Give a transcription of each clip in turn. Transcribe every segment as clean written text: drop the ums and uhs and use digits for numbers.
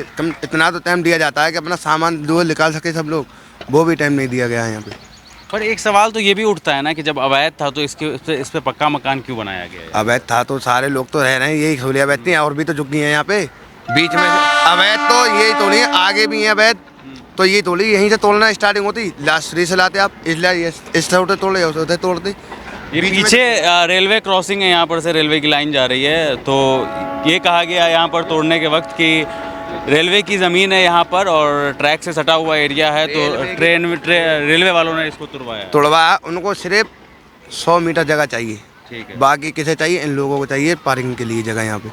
इतना तो टाइम दिया जाता है कि अपना सामान जो निकाल सके सब लोग, वो भी टाइम नहीं दिया गया है यहाँ पे। पर एक सवाल तो ये भी उठता है ना कि जब अवैध था तो इस पे पक्का मकान क्यों बनाया गया है? अवैध था तो सारे लोग तो रह रहे हैं, यही खोलिया बैठती हैं, और भी तो झुकी हैं यहाँ पे बीच में से। अवैध तो यही तोड़ी है, आगे भी हैं अवैध, तो ये तोड़ी यहीं से तोड़ना स्टार्टिंग होती, लास्ट फ्री से लाते आप, इसलिए इस उठे तोड़े उसे तोड़ते। ये पीछे रेलवे क्रॉसिंग है, यहाँ पर से रेलवे की लाइन जा रही है, तो ये कहा गया यहाँ पर तोड़ने के वक्त कि रेलवे की ज़मीन है यहाँ पर और ट्रैक से सटा हुआ एरिया है, तो रेलवे वालों ने इसको तोड़वाया। उनको सिर्फ 100 मीटर जगह चाहिए, ठीक है। बाकी किसे चाहिए? इन लोगों को चाहिए पार्किंग के लिए जगह यहाँ पे।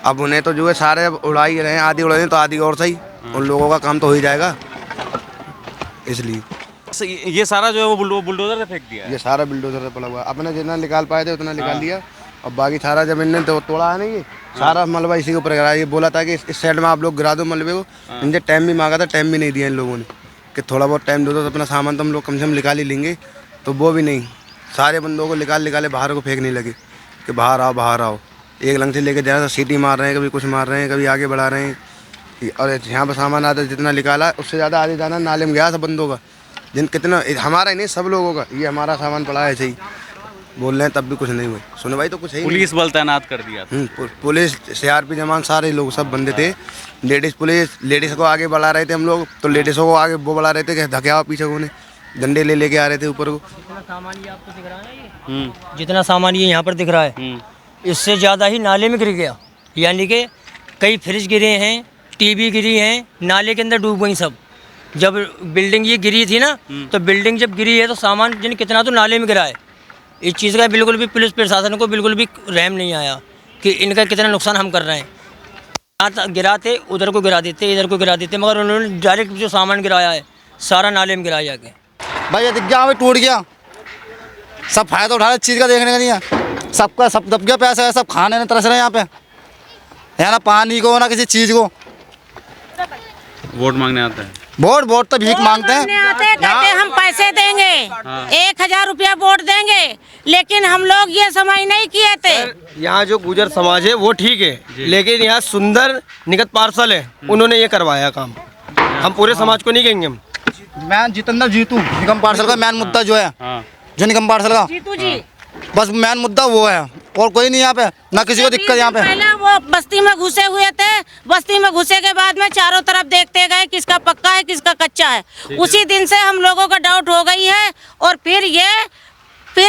अब उन्हें तो जो है सारे उड़ा ही रहे हैं, आधी उड़ा रहे तो आधी और सही, उन लोगों का काम तो हो ही जाएगा। इसलिए ये सारा जो है वो बुलडोजर से फेंक दिया है। ये सारा बुलडोजर से पड़ा हुआ है, अपने जितना निकाल पाए थे उतना निकाल लिया, और बाकी सारा जब इनने तो तोड़ा है नहीं, ये सारा मलबा इसी के ऊपर गिरा। ये बोला था कि इस साइड में आप लोग गिरा दो मलबे को, इनसे टाइम भी मांगा था, टाइम भी नहीं दिया इन लोगों ने कि थोड़ा बहुत टाइम दो तो अपना सामान तो हम लोग कम से कम निकाल ही लेंगे, तो वो भी नहीं। सारे बंदों को निकाले बाहर को फेंकने लगे कि बाहर आओ। एक लंग से लेके जा रहा था, सीटी मार रहे हैं, कभी कुछ मार रहे हैं, कभी आगे बढ़ा रहे हैं, और यहाँ पर सामान आता जितना निकाला उससे ज़्यादा आगे जाना नाले में गया सब बंदों का, जिन कितना हमारा ही नहीं सब लोगों का, ये हमारा सामान पड़ा है ऐसे ही बोल रहे हैं, तब भी कुछ नहीं हुआ सुनवाई, तो कुछ है ही। पुलिस बल तैनात कर दिया था। पुलिस CRP जवान सारे लोग सब बंदे थे, लेडीज़ को आगे बढ़ा रहे थे हम लोग, तो लेडीज़ों को आगे वो बढ़ा रहे थे कि धकेवा पीछे को, डंडे लेके आ रहे थे ऊपर को। जितना सामान ये आपको दिख रहा है ना, ये जितना सामान ये यहाँ पर दिख रहा है, इससे ज़्यादा ही नाले में गिर गया, यानी कि कई फ्रिज गिरे हैं, TV गिरी हैं, नाले के अंदर डूब गई सब। जब बिल्डिंग ये गिरी थी ना, तो बिल्डिंग जब गिरी है तो सामान जिन कितना तो नाले में गिरा है। इस चीज़ का बिल्कुल भी पुलिस प्रशासन को बिल्कुल भी रहम नहीं आया कि इनका कितना नुकसान हम कर रहे हैं। यहाँ गिराते उधर को गिरा देते, इधर को गिरा देते, मगर उन्होंने डायरेक्ट जो सामान गिराया है सारा नाले में गिराया जाके। भाई ये दिख गया, हमें टूट गया, सब फायदा उठा रहे चीज़ का, देखने का नहीं है, सबका सब दब गया पैसा है, सब खाने में तरस रहे हैं यहाँ पे, है ना, पानी को ना किसी चीज़ को। वोट मांगने आता है, वोट तो भीख मांगते हैं, कहते हम पैसे देंगे, 1000 रुपया वोट देंगे, लेकिन हम लोग ये समझ नहीं किए थे। यहाँ जो गुजर समाज है वो ठीक है, लेकिन यहाँ सुंदर निगत पार्सल है, उन्होंने ये करवाया काम, हम पूरे समाज को नहीं कहेंगे। मैं जितेंद्र जीतू निगम पार्सल का मेन मुद्दा जो है, जो निगम पार्सल का जीतू जी, बस मेन मुद्दा वो है, और कोई नहीं यहाँ पे, ना किसी को दिक्कत यहाँ पे। पहले वो बस्ती में घुसे हुए थे, बस्ती में घुसे के बाद में चारों तरफ देखते गए किसका पक्का है किसका कच्चा है, उसी दिन से हम लोगों का डाउट हो गई है। और फिर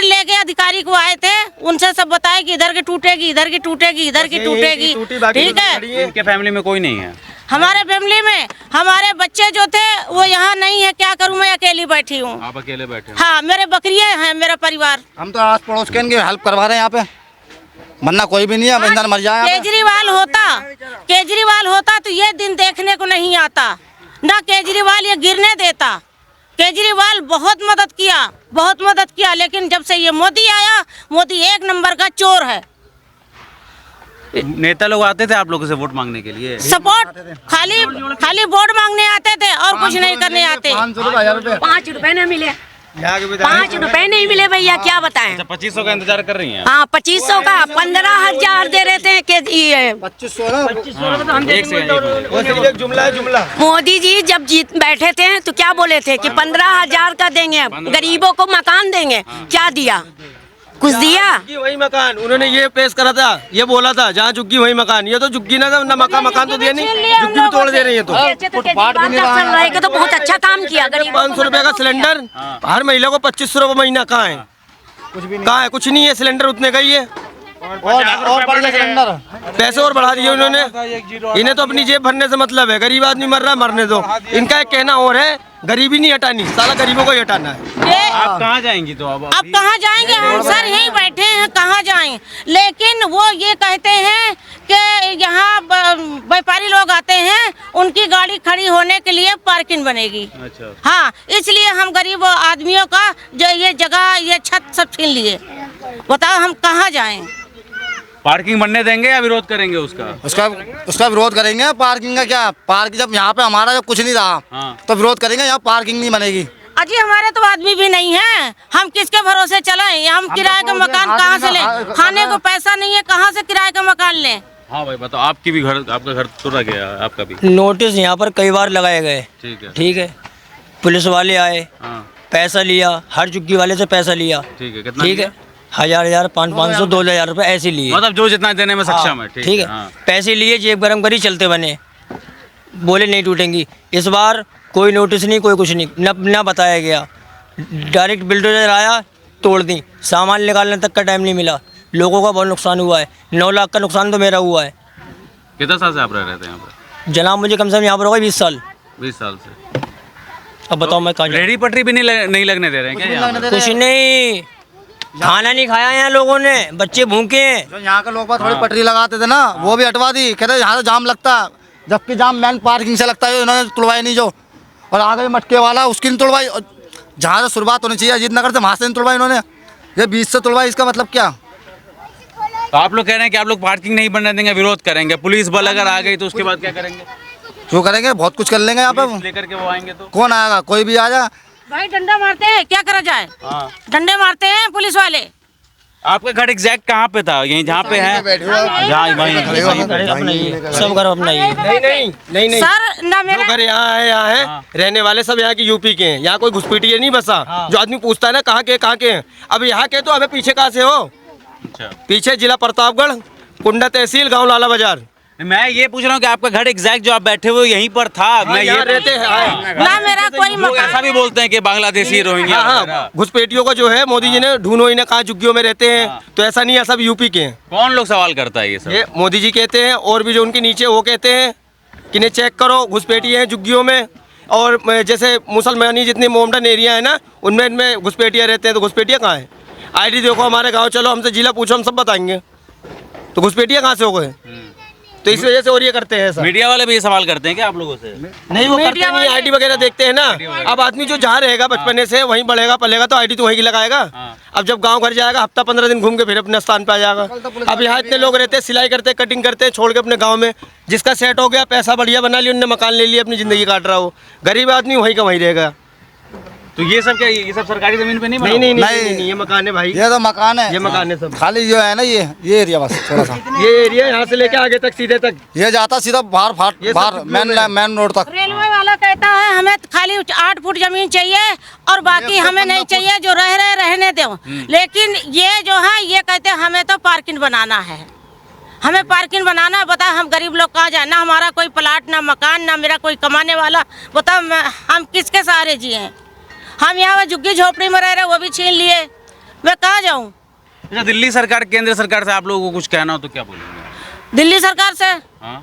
लेके अधिकारी को आए थे, उनसे सब बताया कि इधर की टूटेगी, इधर की टूटेगी, इधर की टूटेगी, ठीक है। इनके फैमिली में कोई नहीं है? हमारे फैमिली में हमारे बच्चे जो थे वो यहाँ नहीं है, क्या करूँ, मैं अकेली बैठी हूँ। आप अकेले बैठे? हाँ, मेरे बकरियाँ हैं, मेरा परिवार। हम तो आस पड़ोस के इनकी हेल्प करवा रहे हैं यहाँ पे, वरना कोई भी नहीं है, इंसान मर जाए। केजरीवाल होता तो ये दिन देखने को नहीं आता ना, केजरीवाल ये गिरने देता। केजरीवाल बहुत मदद किया, लेकिन जब से ये मोदी आया, मोदी एक नंबर का चोर है। नेता लोग आते थे आप लोगों से वोट मांगने के लिए? सपोर्ट खाली वोट मांगने आते थे और कुछ नहीं करने आते। 5 रुपए नहीं मिले, 5 रुपए नहीं मिले भैया, क्या बताएं। 2500 का इंतजार कर रही हैं? हाँ, 2500 का, 15,000 दे रहे थे कि 2500। एक जुमला मोदी जी जब जीत बैठे थे तो क्या बोले थे कि 15,000 का देंगे, गरीबों को मकान देंगे, क्या दिया? कुछ दिया? वही मकान उन्होंने ये पेश करा था, ये बोला था जहाँ झुग्गी वही मकान, ये तो झुग्गी ना मकान तो दिया नहीं, झुग्गी भी तोड़ दे रही है। तो तो बहुत अच्छा काम किया। 500 रुपए का सिलेंडर, हर महिला को 2500 रुपए महीना, कहाँ है? कुछ नहीं है, सिलेंडर उतने का ही है, और बढ़ गया सिलेंडर, पैसे और बढ़ा दिए उन्होंने। इन्हें तो अपनी जेब भरने से मतलब है, गरीब आदमी मर रहा है, मरने दो। इनका एक कहना और है, गरीबी नहीं हटानी, साला गरीबों को ही हटाना है। आप कहाँ जाएंगी? तो अब कहाँ जाएंगे? हम सर यहीं बैठे हैं, कहाँ जाएं? लेकिन वो ये कहते हैं कि यहाँ व्यापारी लोग आते हैं, उनकी गाड़ी खड़ी होने के लिए पार्किंग बनेगी। अच्छा। हाँ, इसलिए हम गरीब आदमियों का जो ये जगह, ये छत सब छीन लिए। बताओ हम कहाँ जाएं? पार्किंग बनने देंगे या विरोध करेंगे उसका विरोध करेंगे। पार्किंग का क्या, पार्किंग जब यहाँ पे हमारा जब कुछ नहीं रहा तो विरोध करेंगे, यहाँ पार्किंग नहीं बनेगी। अजी हमारे तो आदमी भी नहीं है, हम किसके भरोसे चलें? हम किराए का मकान कहाँ से लें? खाने को पैसा नहीं है, कहाँ से किराए का मकान लें? हाँ भाई बताओ, आपकी भी घर, आपका घर तोड़ा गया, आपका भी? नोटिस यहाँ पर कई बार लगाए गए। ठीक है। ठीक है, पुलिस वाले आए, हाँ पैसा लिया, हर झुग्गी वाले से पैसा लिया। ठीक है, कितना ठीक है, 1000 500 2000 रुपए ऐसे लिए। मतलब जो जितना देने में सक्षम है। ठीक है, हाँ। पैसे लिए, जेब गरम करी, चलते बने, बोले नहीं टूटेंगी। इस बार कोई नोटिस नहीं, कोई कुछ नहीं, न बताया गया। डायरेक्ट बिल्डोजर आया, तोड़ दी, सामान निकालने तक का टाइम नहीं मिला। लोगों का बहुत नुकसान हुआ है, 9 लाख का नुकसान तो मेरा हुआ है। कितना साल से आप रह रहे थे यहाँ पर? जनाब मुझे कम से कम यहाँ पर होगा 20 साल। 20 साल से। अब बताओ मैं कहाँ जाऊँ? रेहड़ी पटरी भी नहीं लगने दे रहे हैं क्या यहाँ पर? कुछ नहीं, खाना नहीं खाया यहाँ लोगों ने, बच्चे भूखे हैं। जो यहाँ के लोग बात थोड़ी पटरी लगाते थे ना, वो भी हटवा दी, कहते यहाँ से जाम लगता है, जबकि जाम मैन पार्किंग से लगता है, इन्होंने तुड़वाई नहीं जो। और आगे मटके वाला उसकी नहीं तुड़वाई, जहाँ से शुरुआत होनी चाहिए अजीत नगर से, वहाँ से नहीं तुड़वाई इन्होंने, ये 20 से तुड़वाई। इसका मतलब क्या? तो आप लोग कह रहे हैं कि आप लोग पार्किंग नहीं बनने देंगे, विरोध करेंगे, पुलिस बल अगर आ गई तो उसके बाद क्या करेंगे? जो करेंगे बहुत कुछ कर लेंगे यहाँ पे। लेकर के वो आएंगे तो कौन आएगा? कोई भी आ जाए। भाई डंडा मारते हैं, क्या करा जाए? डंडे मारते हैं पुलिस वाले। आपका घर एग्जैक्ट कहाँ पे था? यहीं जहाँ पे है, जहाँ वहीं अपना ही है, सब घर अपना ही है। नहीं सर ना जो मेरा घर यहाँ है रहने वाले सब यहाँ की यूपी के हैं। यहाँ कोई घुसपैठिया नहीं बसा। जो आदमी पूछता है ना कहाँ के हैं, अब यहाँ के तो अबे पीछे कहाँ से हो? अच्छा। पीछे जिला प्रतापगढ़, कुंडा तहसील, गांव लाला बाजार। मैं ये पूछ रहा हूँ कि आपका घर एग्जैक्ट जो आप बैठे हुए यहीं पर था? मैं ये रहते हैं। ना मेरा कोई लोग ऐसा भी बोलते हैं कि बांग्लादेशी रोहिंग्या वगैरह। घुसपैठियों का जो है मोदी जी ने ढूंढो इन्हें कहाँ झुग्गियों में रहते हैं, तो ऐसा नहीं है, सब यूपी के हैं। कौन लोग सवाल करता है ये सब? ये मोदी जी कहते हैं, और भी जो उनके नीचे वो कहते हैं कि इन्हें चेक करो, घुसपैठिए हैं झुग्गियों में। और जैसे मुसलमानी जितनी मोमडन एरिया है ना, उनमें इनमें घुसपैठिया रहते हैं, तो घुसपैठिया कहाँ है? आईडी देखो हमारे गाँव, चलो हमसे जिला पूछो, हम सब बताएंगे। तो घुसपैठिया कहाँ से हो गए? तो इस वजह से और ये करते हैं। मीडिया वाले भी ये सवाल करते हैं क्या आप लोगों से? नहीं, वो करते नहीं, आईडी वगैरह देखते हैं ना। अब आदमी जो जहाँ रहेगा बचपने से वहीं बढ़ेगा पलेगा, तो आईडी तो वहीं की लगाएगा। अब जब गांव घर जाएगा, हफ्ता 15 दिन घूम के फिर अपने स्थान पे आ जाएगा। अब यहाँ इतने लोग रहते हैं, सिलाई करते हैं, कटिंग करते हैं, छोड़ के अपने गाँव में। जिसका सेट हो गया, पैसा बढ़िया बना लिया, उन्होंने मकान ले लिया, अपनी जिंदगी काट रहा हो। गरीब आदमी वहीं का वहीं रहेगा। तो ये सब क्या, ये सब सरकारी जमीन पे नहीं बना? नहीं, ये मकान है भाई, ये तो मकान है, ये मकान है सब। खाली जो है ना ये एरिया बस थोड़ा सा, ये एरिया यहाँ से लेके आगे तक सीधे तक ये जाता सीधा बाहर मेन रोड तक। रेलवे वाला कहता है हमें खाली 8 फुट जमीन चाहिए और बाकी हमें नहीं चाहिए, जो रहने दो। लेकिन ये जो है ये कहते हैं हमें तो पार्किंग बनाना है, हमें पार्किंग बनाना है। बता हम गरीब लोग कहाँ जाए? ना हमारा कोई प्लाट, ना मकान, ना मेरा कोई कमाने वाला। बताओ हम किसके सहारे जिए हैं? हम यहाँ झुग्गी झोपड़ी में रह रहे, वो भी छीन लिए, मैं कहाँ जाऊँ? अच्छा, दिल्ली सरकार, केंद्र सरकार से आप लोगों को कुछ कहना हो तो क्या बोलेंगे? दिल्ली सरकार से?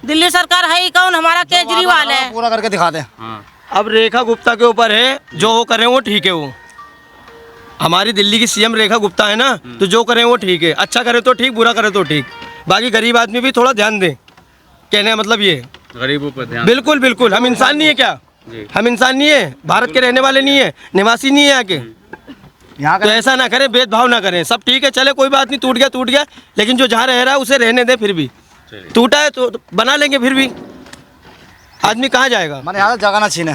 दिल्ली सरकार है ही कौन? हमारा केजरीवाल है। पूरा करके दिखा दें। अब रेखा गुप्ता के ऊपर है, जो वो करें वो ठीक है। वो हमारी दिल्ली की सीएम रेखा गुप्ता है ना, तो जो करें वो ठीक है। अच्छा करे तो ठीक, बुरा करे तो ठीक। बाकी गरीब आदमी भी थोड़ा ध्यान दें, कहने का मतलब ये। गरीबों पर ध्यान। बिल्कुल बिल्कुल, हम इंसान नहीं है क्या? हम इंसान नहीं है, भारत के रहने वाले नहीं है, निवासी नहीं है आके। यहाँ तो ऐसा ना करें, भेदभाव ना करें। सब ठीक है, चले कोई बात नहीं, टूट गया, लेकिन जो जहाँ रह रहा है उसे रहने दें। फिर भी टूटा है तो बना लेंगे, फिर भी आदमी कहाँ जाएगा? मैंने यहाँ जगह ना छीने।